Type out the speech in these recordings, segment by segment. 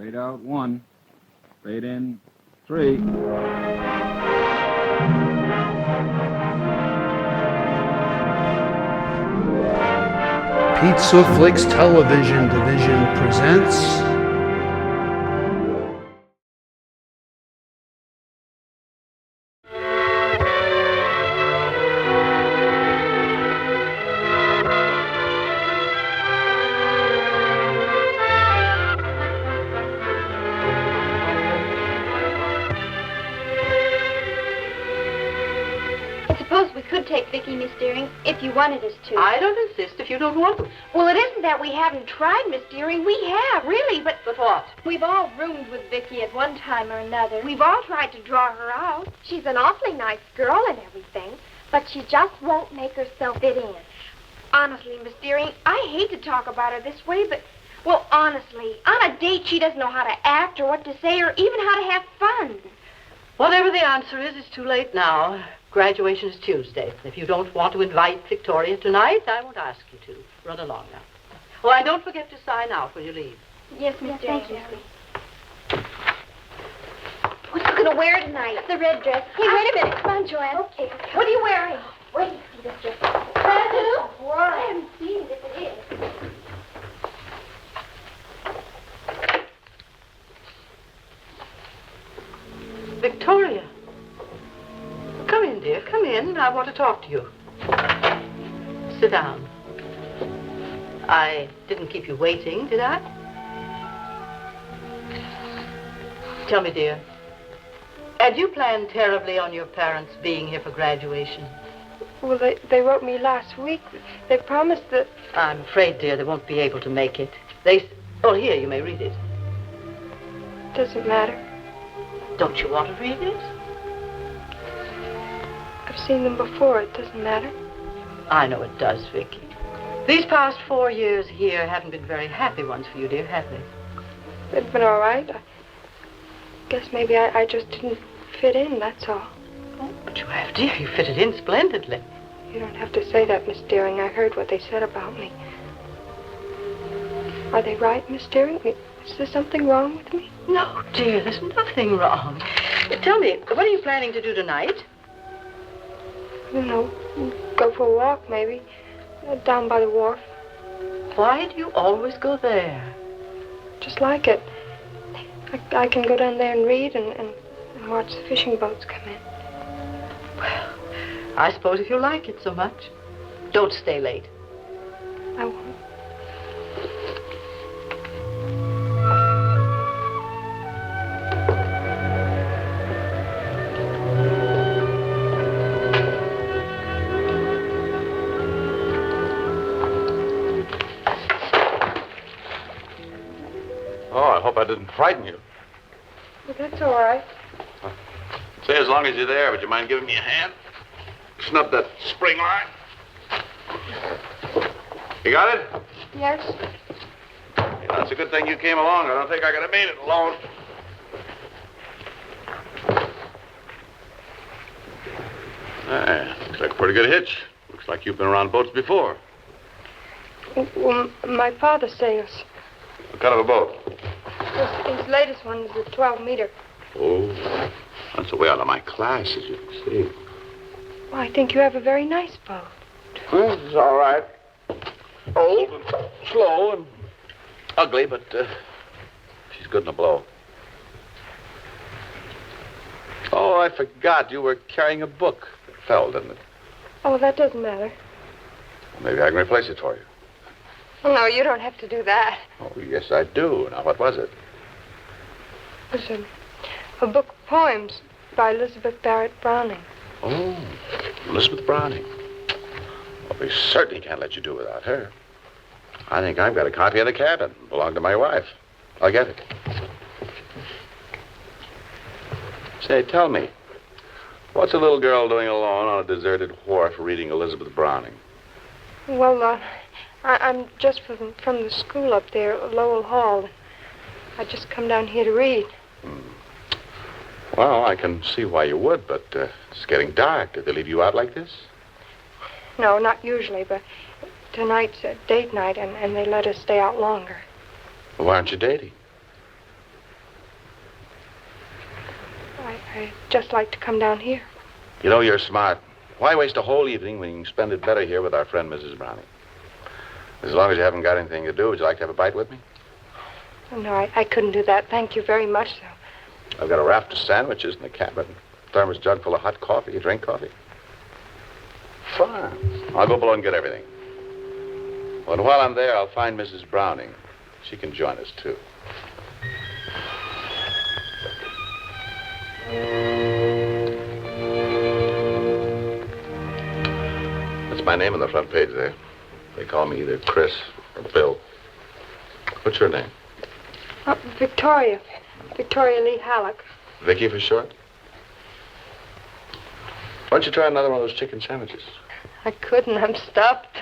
Fade out 1. Fade in 3. Pizza Flix Television Division presents take Vicky, Miss Dearing, if you wanted us to. I don't insist if you don't want to. Well, it isn't that we haven't tried, Miss Dearing. We have, really, but... But what? We've all roomed with Vicky at one time or another. We've all tried to draw her out. She's an awfully nice girl and everything, but she just won't make herself fit in. Honestly, Miss Dearing, I hate to talk about her this way, but... Well, honestly, on a date, she doesn't know how to act or what to say or even how to have fun. Whatever the answer is, it's too late now. Graduation is Tuesday. If you don't want to invite Victoria tonight, I won't ask you to. Run along now. Oh, and don't forget to sign out when you leave. Yes, Miss Dearing. Thank you. What are you going to wear tonight? The red dress. Hey, wait a minute. Come on, Joanne. Okay. What are you wearing? Wait to see this dress. Brand new? I haven't seen it if it is. Victoria. Come in, dear. Come in. I want to talk to you. Sit down. I didn't keep you waiting, did I? Tell me, dear. Had you planned terribly on your parents being here for graduation? Well, they wrote me last week. They promised that... I'm afraid, dear, they won't be able to make it. Oh, here, you may read it. Doesn't matter. Don't you want to read it? I've seen them before. It doesn't matter. I know it does, Vicky. These past 4 years here haven't been very happy ones for you, dear, have they? They've been all right. I guess maybe I just didn't fit in, that's all. Oh, but you have, dear. You fitted in splendidly. You don't have to say that, Miss Dearing. I heard what they said about me. Are they right, Miss Dearing? Is there something wrong with me? No, dear, there's nothing wrong. Tell me, what are you planning to do tonight? I don't know. Go for a walk, maybe. Down by the wharf. Why do you always go there? Just like it. I can go down there and read and watch the fishing boats come in. Well, I suppose if you like it so much. Don't stay late. I won't. I didn't frighten you. Well, that's all right. Say, as long as you're there, would you mind giving me a hand? Snub that spring line. You got it? Yes. You know, it's a good thing you came along. I don't think I could have made it alone. Looks like a pretty good hitch. Looks like you've been around boats before. Well, my father sails. What kind of a boat? His latest one is a 12-meter. Oh, that's way out of my class, as you can see. Well, I think you have a very nice boat. Well, it's all right. Old and slow and ugly, but she's good in a blow. Oh, I forgot. You were carrying a book. It fell, didn't it? Oh, well, that doesn't matter. Maybe I can replace it for you. Oh, no, you don't have to do that. Oh, yes, I do. Now, what was it? It was a book of poems by Elizabeth Barrett Browning. Oh, Elizabeth Browning. Well, we certainly can't let you do without her. I think I've got a copy in the cabin. It belonged to my wife. I'll get it. Say, tell me, what's a little girl doing alone on a deserted wharf reading Elizabeth Browning? Well, I'm just from the school up there, Lowell Hall. I just come down here to read. Well, I can see why you would, but it's getting dark. Did they leave you out like this? No, not usually, but tonight's a date night, and they let us stay out longer. Well, why aren't you dating? I'd just like to come down here. You know, you're smart. Why waste a whole evening when you can spend it better here with our friend Mrs. Browning? As long as you haven't got anything to do, would you like to have a bite with me? Oh, no, I couldn't do that. Thank you very much, though. I've got a raft of sandwiches in the cabin. A thermos jug full of hot coffee. You drink coffee? Fine. I'll go below and get everything. Well, and while I'm there, I'll find Mrs. Browning. She can join us, too. That's my name on the front page there. They call me either Chris or Bill. What's your name? Victoria. Victoria Lee Halleck. Vicky for short? Why don't you try another one of those chicken sandwiches? I couldn't. I'm stuffed.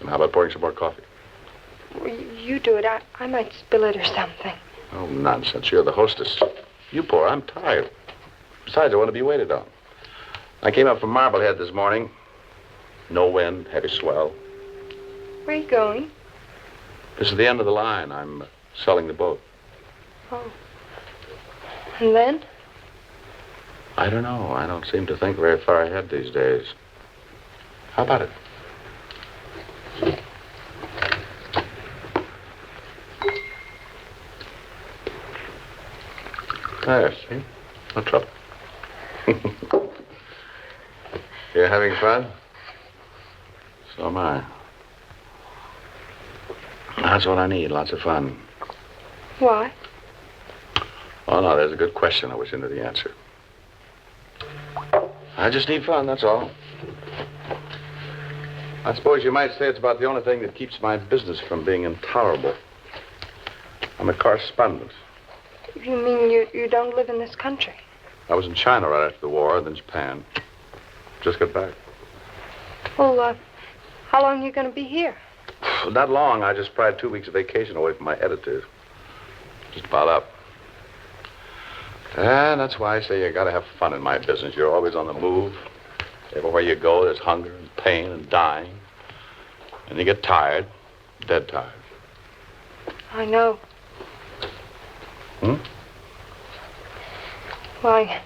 And how about pouring some more coffee? Well, you do it. I might spill it or something. Oh, nonsense. You're the hostess. You pour. I'm tired. Besides, I want to be waited on. I came up from Marblehead this morning. No wind, heavy swell. Where are you going? This is the end of the line. I'm selling the boat. Oh. And then? I don't know. I don't seem to think very far ahead these days. How about it? There, see? No trouble. You're having fun? So am I. That's what I need, lots of fun. Why? Oh, no, there's a good question. I wish I knew the answer. I just need fun, that's all. I suppose you might say it's about the only thing that keeps my business from being intolerable. I'm a correspondent. You mean you don't live in this country? I was in China right after the war, then Japan. Just got back. Well, how long are you going to be here? Not long. I just pried 2 weeks of vacation away from my editors. Just about up. And that's why I say you got to have fun in my business. You're always on the move. Everywhere you go, there's hunger and pain and dying. And you get tired, dead tired. I know. Hmm? Well, I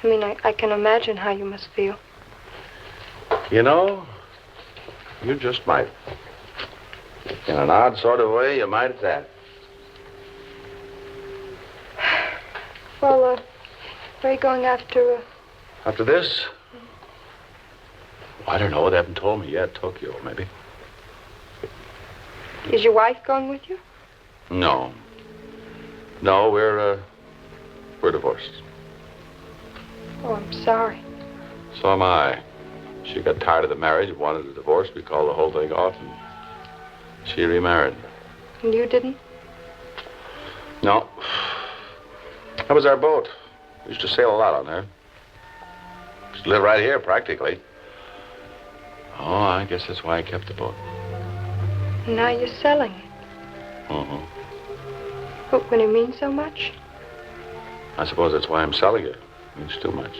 mean, I can imagine how you must feel. You know, you just might. In an odd sort of way, you might at that. Well, where are you going after... After this? I don't know. They haven't told me yet. Tokyo, maybe. Is your wife going with you? No. No, we're divorced. Oh, I'm sorry. So am I. She got tired of the marriage, wanted a divorce. We called the whole thing off, and she remarried. And you didn't? No. That was our boat. We used to sail a lot on there. Used to live right here, practically. Oh, I guess that's why I kept the boat. And now you're selling it. Mm-hmm. But when it means so much? I suppose that's why I'm selling it. It means too much.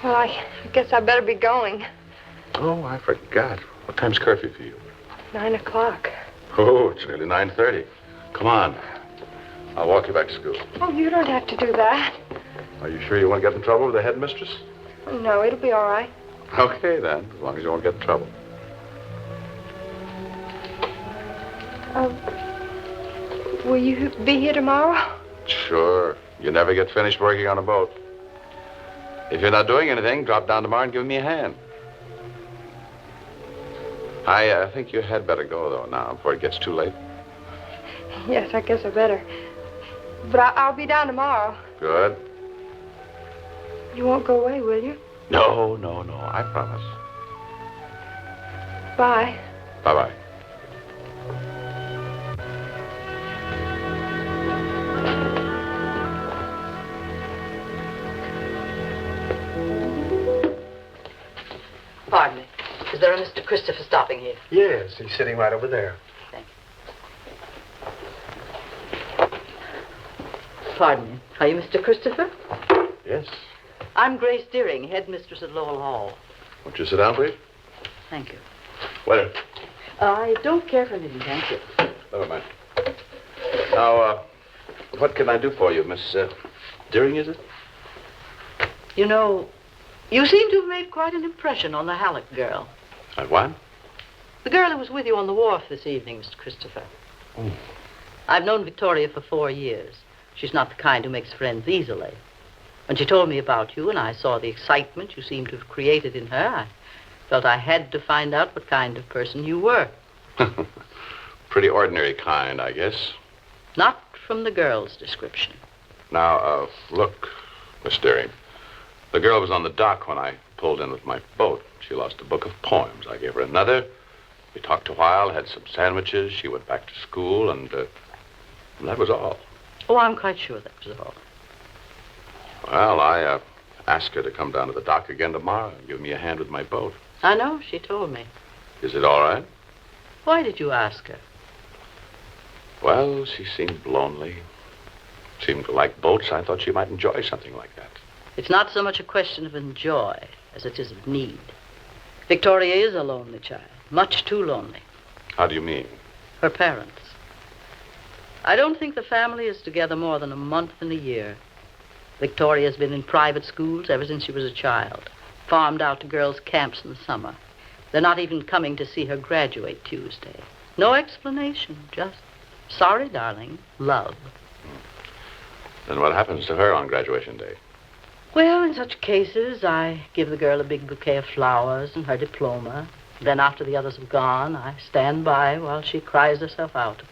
Well, I guess I better be going. Oh, I forgot. What time's curfew for you? 9 o'clock. Oh, it's nearly 9:30. Come on. I'll walk you back to school. Oh, you don't have to do that. Are you sure you won't get in trouble with the headmistress? No, it'll be all right. Okay, then, as long as you won't get in trouble. Will you be here tomorrow? Sure. You never get finished working on a boat. If you're not doing anything, drop down tomorrow and give me a hand. I think you had better go, though, now, before it gets too late. Yes, I guess I better. But I'll be down tomorrow. Good. You won't go away, will you? No, I promise. Bye. Bye-bye. Pardon me. Is there a Mr. Christopher stopping here? Yes, he's sitting right over there. Thank you. Pardon me. Are you Mr. Christopher? Yes. I'm Grace Deering, headmistress at Lowell Hall. Won't you sit down, please? Thank you. Waiter. I don't care for anything, thank you. Never mind. Now, what can I do for you, Miss Deering, is it? You know, you seem to have made quite an impression on the Halleck girl. What? The girl who was with you on the wharf this evening, Mr. Christopher. Oh. I've known Victoria for 4 years. She's not the kind who makes friends easily. When she told me about you and I saw the excitement you seemed to have created in her, I felt I had to find out what kind of person you were. Pretty ordinary kind, I guess. Not from the girl's description. Now, look, Miss Deering. The girl was on the dock when I pulled in with my boat. She lost a book of poems. I gave her another. We talked a while, had some sandwiches. She went back to school, and that was all. Oh, I'm quite sure that was all. Well, I asked her to come down to the dock again tomorrow and give me a hand with my boat. I know, she told me. Is it all right? Why did you ask her? Well, she seemed lonely. Seemed to like boats. I thought she might enjoy something like that. It's not so much a question of enjoy as it is of need. Victoria is a lonely child, much too lonely. How do you mean? Her parents. I don't think the family is together more than a month and a year. Victoria's been in private schools ever since she was a child, farmed out to girls' camps in the summer. They're not even coming to see her graduate Tuesday. No explanation, just, sorry, darling, love. Then what happens to her on graduation day? Well, in such cases, I give the girl a big bouquet of flowers and her diploma. Then after the others have gone, I stand by while she cries herself out.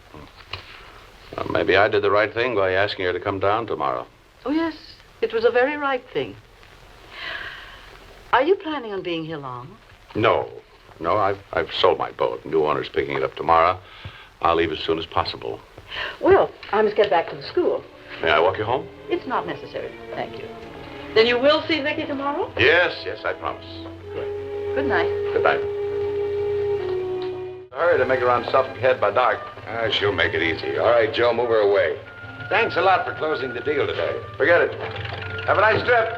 Well, maybe I did the right thing by asking her to come down tomorrow. Oh, yes, it was a very right thing. Are you planning on being here long? No, I've sold my boat. New owner's picking it up tomorrow. I'll leave as soon as possible. Well, I must get back to the school. May I walk you home? It's not necessary, thank you. Then you will see Vicky tomorrow? Yes, I promise. Good night. Good night. Hurry to make her on Suffolk Head by dark. She'll make it easy. All right, Joe, move her away. Thanks a lot for closing the deal today. Forget it. Have a nice trip.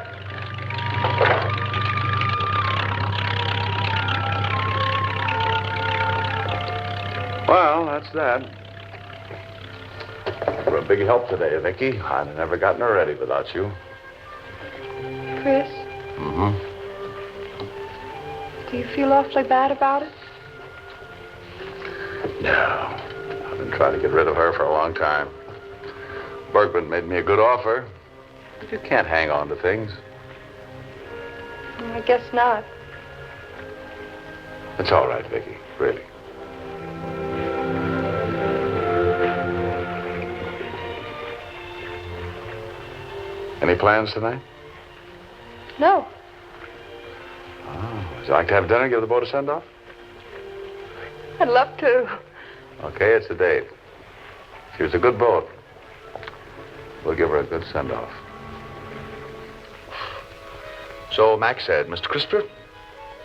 Well, that's that. You're a big help today, Vicky. I'd have never gotten her ready without you. Chris, Mm-hmm. do you feel awfully bad about it? No. I've been trying to get rid of her for a long time. Berkman made me a good offer. But you can't hang on to things. I guess not. It's all right, Vicky. Really. Any plans tonight? No. Oh, would you like to have dinner, give the boat a send-off? I'd love to. Okay, it's a date. She was a good boat. We'll give her a good send-off. So Max said, Mr. Christopher,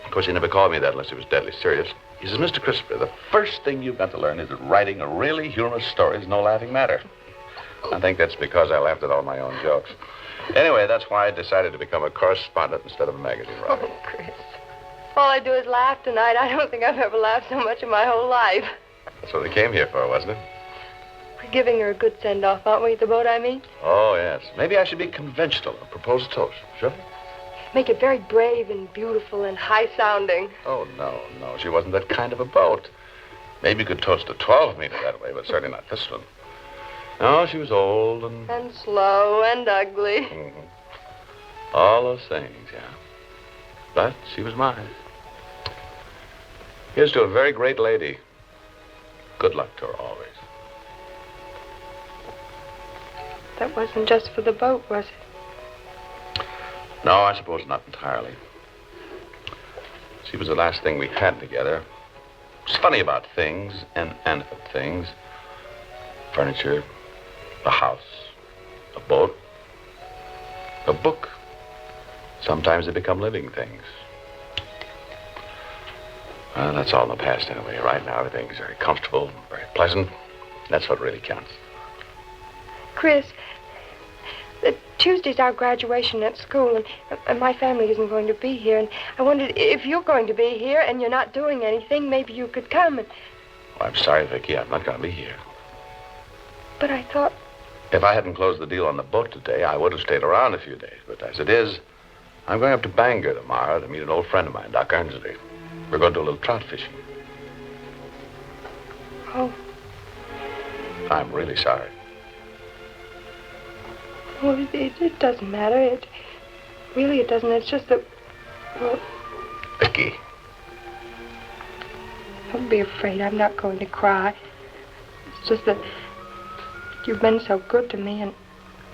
of course he never called me that unless he was deadly serious. He says, Mr. Christopher, the first thing you've got to learn is that writing a really humorous story is no laughing matter. I think that's because I laughed at all my own jokes. Anyway, that's why I decided to become a correspondent instead of a magazine writer. Oh, Chris. All I do is laugh tonight. I don't think I've ever laughed so much in my whole life. That's what we came here for, wasn't it? We're giving her a good send-off, aren't we, at the boat, I mean? Oh, yes. Maybe I should be conventional and propose a toast, shall I? Make it very brave and beautiful and high-sounding. Oh, no. She wasn't that kind of a boat. Maybe you could toast a 12-meter that way, but certainly not this one. No, she was old and... And slow and ugly. Mm-hmm. All those things, yeah. But she was mine. Here's to a very great lady. Good luck to her always. That wasn't just for the boat, was it? No, I suppose not entirely. She was the last thing we had together. It was funny about things, inanimate things. Furniture, a house, a boat, a book. Sometimes they become living things. Well, that's all in the past anyway. Right now, everything's very comfortable, very pleasant. That's what really counts. Chris, Tuesday's our graduation at school, and my family isn't going to be here. And I wondered if you're going to be here and you're not doing anything, maybe you could come. And... Oh, I'm sorry, Vicky. I'm not going to be here. But I thought... If I hadn't closed the deal on the boat today, I would have stayed around a few days. But as it is, I'm going up to Bangor tomorrow to meet an old friend of mine, Doc Ernsley. We're going to do a little trout fishing. Oh, I'm really sorry. well, it doesn't matter. It doesn't. It's just that, well, Vicky. don't be afraid. I'm not going to cry. It's just that you've been so good to me, and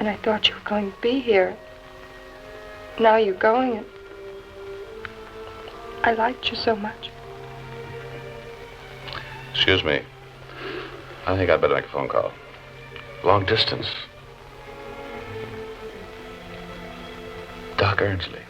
I thought you were going to be here. Now you're going, and I liked you so much. Excuse me. I think I'd better make a phone call. Long distance. Doc Ernsley.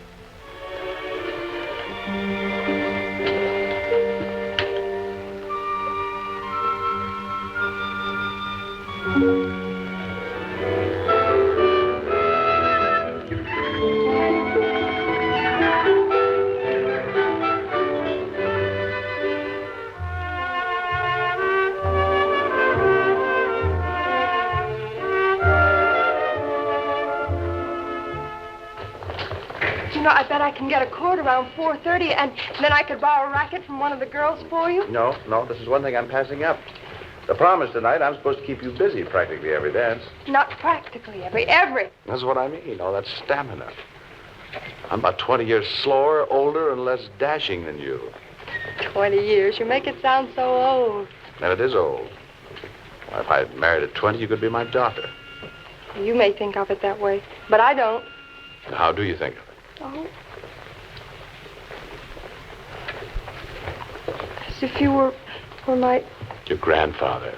You know, I bet I can get a cord around 4:30, and then I could borrow a racket from one of the girls for you. No, this is one thing I'm passing up. The promise tonight, I'm supposed to keep you busy practically every dance. Not practically every. That's what I mean, all that stamina. I'm about 20 years slower, older, and less dashing than you. 20 years. You make it sound so old. And it is old. Well, if I had married at 20, you could be my daughter. You may think of it that way, but I don't. How do you think of it? Oh. As if you were my... Your grandfather.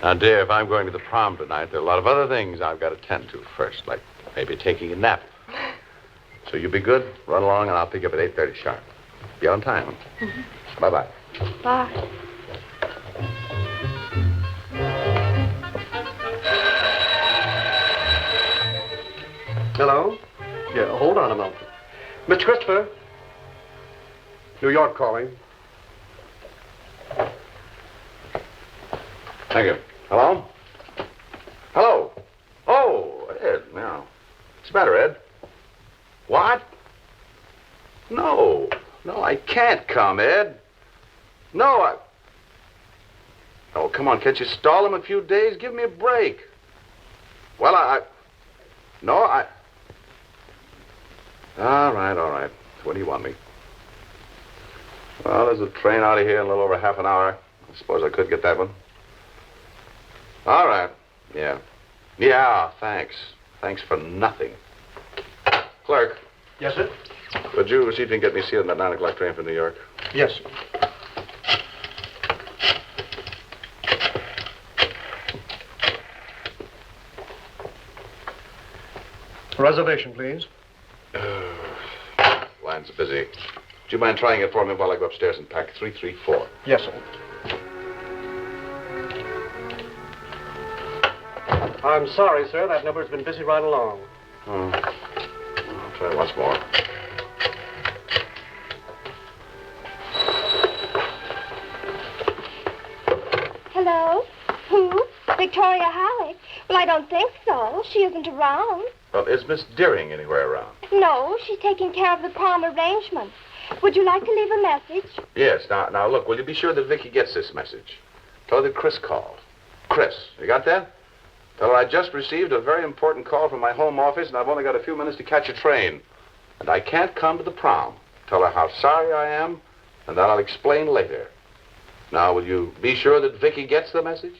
Now, dear, if I'm going to the prom tonight, there are a lot of other things I've got to tend to first, like maybe taking a nap. So you be good, run along, and I'll pick you up at 8:30 sharp. Be on time. Mm-hmm. Bye-bye. Bye. Hello? Yeah, hold on a moment. Mr. Christopher? New York calling. Thank you. Hello? Hello? Oh, Ed, now. What's the matter, Ed? What? No, I can't come, Ed. No, Oh, come on, can't you stall him a few days? Give me a break. Well, No, All right. When do you want me? Well, there's a train out of here in a little over half an hour. I suppose I could get that one. All right. Yeah. Yeah, thanks. Thanks for nothing. Clerk. Yes, sir? Would you see if you can get me seated in that 9 o'clock train for New York? Yes, sir. Reservation, please. Line's busy. Would you mind trying it for me while I go upstairs and pack 334? Yes, sir. I'm sorry, sir. That number's been busy right along. Oh. I'll try once more. Hello? Who? Victoria Halleck? Well, I don't think so. She isn't around. Well, is Miss Deering anywhere around? No, she's taking care of the prom arrangements. Would you like to leave a message? Yes. Now, look, will you be sure that Vicky gets this message? Tell her that Chris called. Chris, you got that? Tell her I just received a very important call from my home office, and I've only got a few minutes to catch a train. And I can't come to the prom. Tell her how sorry I am, and that I'll explain later. Now, will you be sure that Vicky gets the message?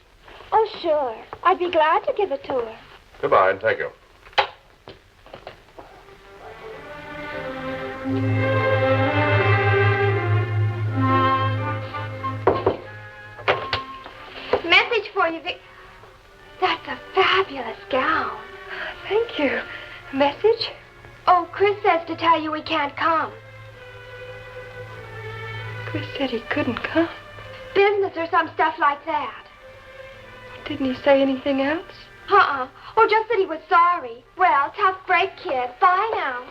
Oh, sure. I'd be glad to give it to her. Goodbye, and thank you. Message for you, Vic. That's a fabulous gown. Thank you. A message? Oh, Chris says to tell you he can't come. Chris said he couldn't come. Business or some stuff like that. Didn't he say anything else? Uh-uh. Oh, just that he was sorry. Well, tough break, kid. Bye now.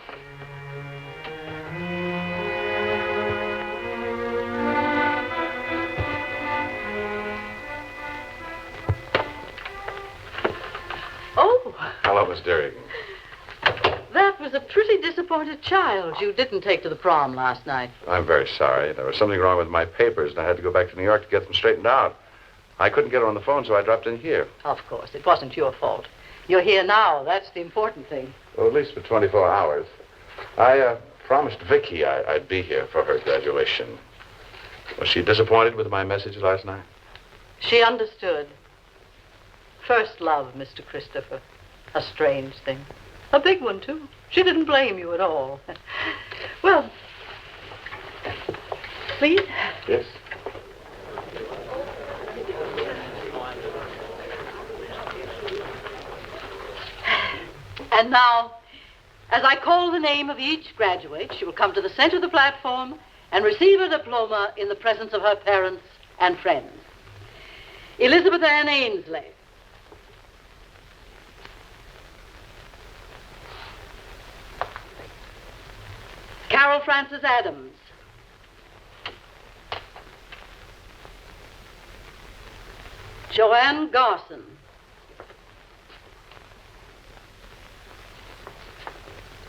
Miss Deering. That was a pretty disappointed child you didn't take to the prom last night. I'm very sorry. There was something wrong with my papers, and I had to go back to New York to get them straightened out. I couldn't get her on the phone, so I dropped in here. Of course, it wasn't your fault. You're here now. That's the important thing. Well, at least for 24 hours. I promised Vicky I'd be here for her graduation. Was she disappointed with my message last night? She understood. First love, Mr. Christopher. A strange thing. A big one, too. She didn't blame you at all. Well, please. Yes. And now, as I call the name of each graduate, she will come to the center of the platform and receive her diploma in the presence of her parents and friends. Elizabeth Ann Ainsley. Carol Frances Adams. Joanne Garson.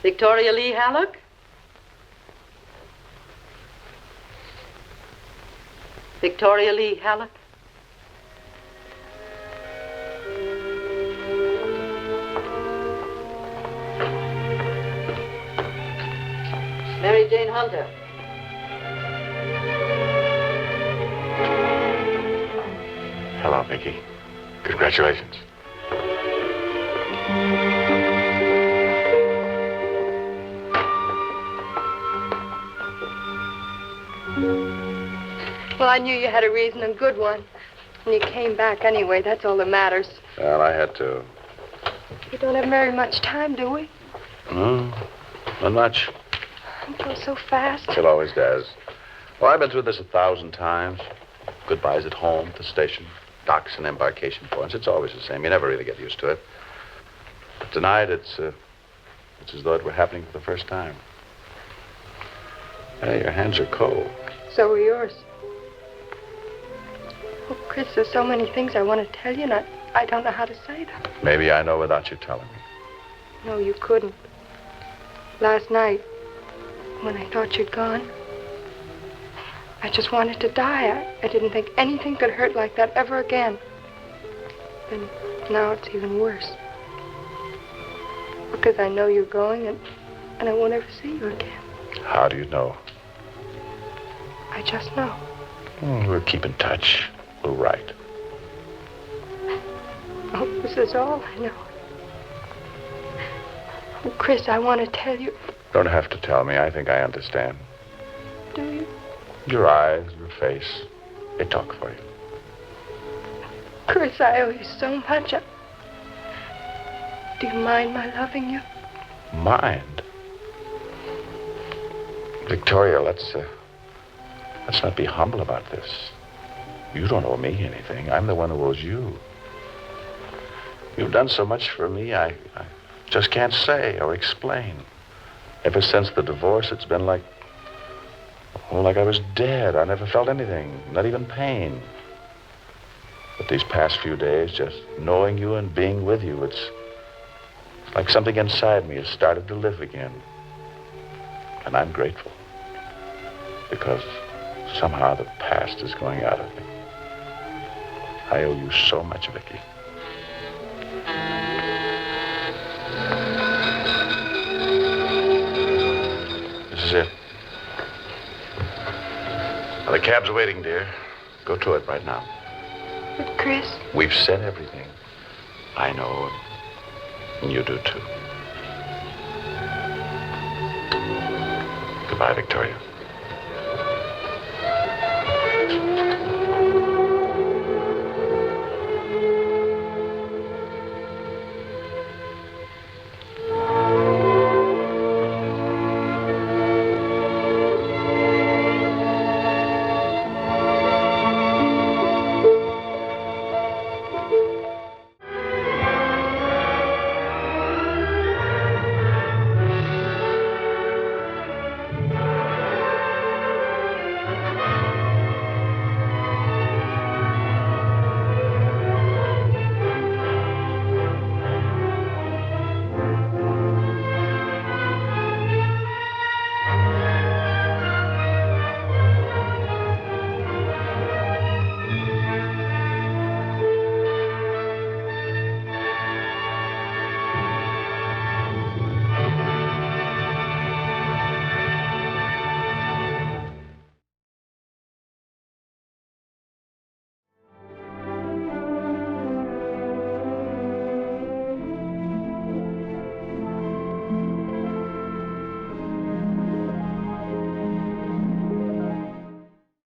Victoria Lee Halleck. Victoria Lee Halleck. Mary Jane Hunter. Hello, Vicky. Congratulations. Well, I knew you had a reason, a good one. And you came back anyway. That's all that matters. Well, I had to. We don't have very much time, do we? No, not much. It goes so fast. It always does. Well, I've been through this 1,000 times. Goodbyes at home, at the station, docks and embarkation points. It's always the same. You never really get used to it. But tonight, it's as though it were happening for the first time. Hey, your hands are cold. So are yours. Oh, Chris, there's so many things I want to tell you, and I don't know how to say them. Maybe I know without you telling me. No, you couldn't. Last night, when I thought you'd gone, I just wanted to die. I didn't think anything could hurt like that ever again. And now it's even worse. Because I know you're going, and I won't ever see you again. How do you know? I just know. We'll keep in touch. We'll write. Oh, this is all I know. Oh, Chris, I want to tell you. Don't have to tell me. I think I understand. Do you? Your eyes, your face, they talk for you. Chris, I owe you so much. Do you mind my loving you? Mind? Victoria, let's not be humble about this. You don't owe me anything. I'm the one who owes you. You've done so much for me, I just can't say or explain. Ever since the divorce, it's been like I was dead. I never felt anything, not even pain. But these past few days, just knowing you and being with you, it's like something inside me has started to live again. And I'm grateful. Because somehow the past is going out of me. I owe you so much, Vicky. This is it. Well, the cab's waiting, dear. Go to it right now. But, Chris... We've said everything. I know, and you do, too. Goodbye, Victoria.